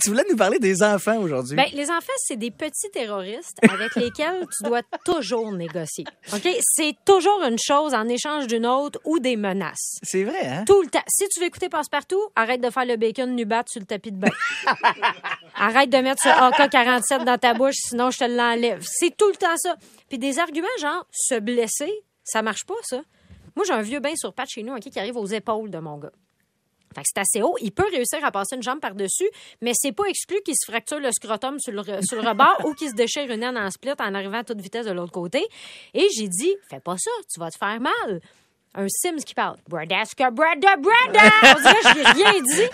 tu voulais nous parler des enfants aujourd'hui. Ben, les enfants, c'est des petits terroristes avec lesquels tu dois toujours négocier. OK? C'est toujours une chose en échange d'une autre ou des menaces. C'est vrai, hein? Tout le temps. Si tu veux écouter Passe-Partout, arrête de faire le bacon Nubat sur le tapis de bain. Arrête de mettre ce AK-47 dans ta bouche, sinon je te l'enlève. C'est tout le temps ça. Puis des arguments genre se blesser, ça marche pas, ça. Moi, j'ai un vieux bain sur patte chez nous, OK, qui arrive aux épaules de mon gars. Fait que c'est assez haut. Il peut réussir à passer une jambe par-dessus, mais c'est pas exclu qu'il se fracture le scrotum sur le rebord ou qu'il se déchire une aine en split en arrivant à toute vitesse de l'autre côté. Et j'ai dit, fais pas ça, tu vas te faire mal. Un Sims qui parle. Bradaska, brada, brada! On dirait que je n'ai rien dit.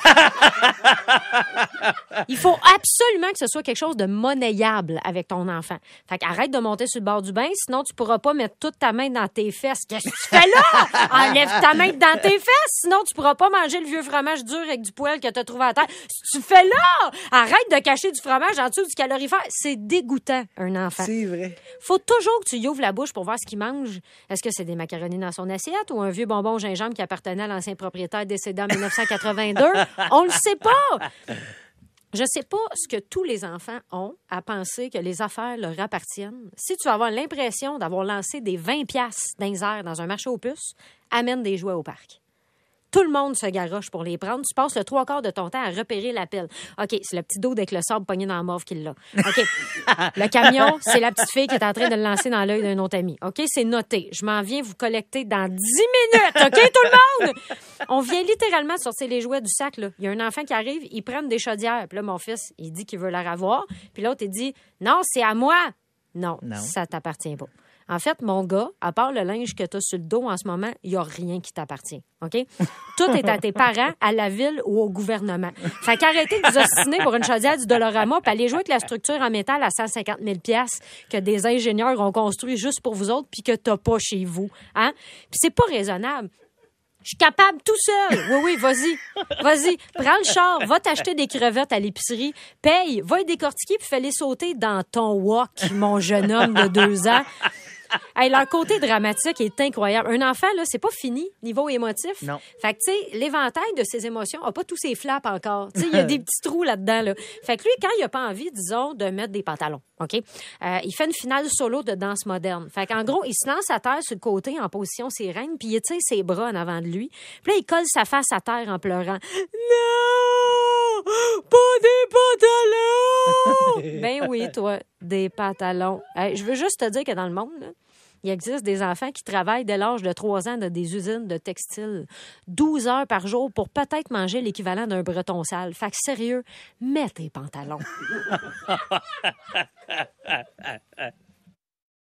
Il faut absolument que ce soit quelque chose de monnayable avec ton enfant. Fait qu'arrête de monter sur le bord du bain, sinon tu pourras pas mettre toute ta main dans tes fesses. Qu'est-ce que tu fais là? Enlève ta main dans tes fesses, sinon tu pourras pas manger le vieux fromage dur avec du poêle que t'as trouvé à terre. Ce que tu fais là? Arrête de cacher du fromage en dessous du calorifère. C'est dégoûtant, un enfant. C'est vrai. Faut toujours que tu y ouvres la bouche pour voir ce qu'il mange. Est-ce que c'est des macaronis dans son assiette ou un vieux bonbon au gingembre qui appartenait à l'ancien propriétaire décédé en 1982? On le sait pas! Je sais pas ce que tous les enfants ont à penser que les affaires leur appartiennent. Si tu vas avoir l'impression d'avoir lancé des 20 piastres dans les airs dans un marché aux puces, amène des jouets au parc. Tout le monde se garoche pour les prendre. Tu passes le 3/4 de ton temps à repérer l'appel. OK, c'est le petit dos avec le sable pogné dans la morve qui l'a. OK. Le camion, c'est la petite fille qui est en train de le lancer dans l'œil d'un autre ami. OK, c'est noté. Je m'en viens vous collecter dans 10 minutes. OK, tout le monde? On vient littéralement de sortir les jouets du sac, là. Il y a un enfant qui arrive, il prend des chaudières. Puis là, mon fils, il dit qu'il veut la revoir. Puis l'autre, il dit, non, c'est à moi. Non, ça t'appartient pas. En fait, mon gars, à part le linge que tu as sur le dos en ce moment, il n'y a rien qui t'appartient. OK? Tout est à tes parents, à la ville ou au gouvernement. Fait qu'arrêtez de vous ostiner pour une chaudière du Dollarama puis aller jouer avec la structure en métal à 150 000 $ que des ingénieurs ont construit juste pour vous autres puis que t'as pas chez vous. Hein? Puis c'est pas raisonnable. Je suis capable tout seul. Oui, vas-y. Vas-y. Prends le char, va t'acheter des crevettes à l'épicerie, paye, va les décortiquer puis fais-les sauter dans ton wok, mon jeune homme de 2 ans. Hey, leur côté dramatique est incroyable. Un enfant, là, c'est pas fini, niveau émotif. Non. Fait que, tu sais, l'éventail de ses émotions a pas tous ses flaps encore. Tu sais, il y a des petits trous là-dedans, là. Fait que lui, quand il a pas envie, disons, de mettre des pantalons, OK? Il fait une finale solo de danse moderne. Fait qu'en gros, il se lance à terre sur le côté en position sirène, puis il tire ses bras en avant de lui. Puis là, il colle sa face à terre en pleurant. Non! Pas des pantalons! Ben oui, toi, des pantalons. Hey, je veux juste te dire que dans le monde, là, il existe des enfants qui travaillent dès l'âge de 3 ans dans des usines de textiles, 12 heures par jour pour peut-être manger l'équivalent d'un breton sale. Fait que sérieux, mets tes pantalons.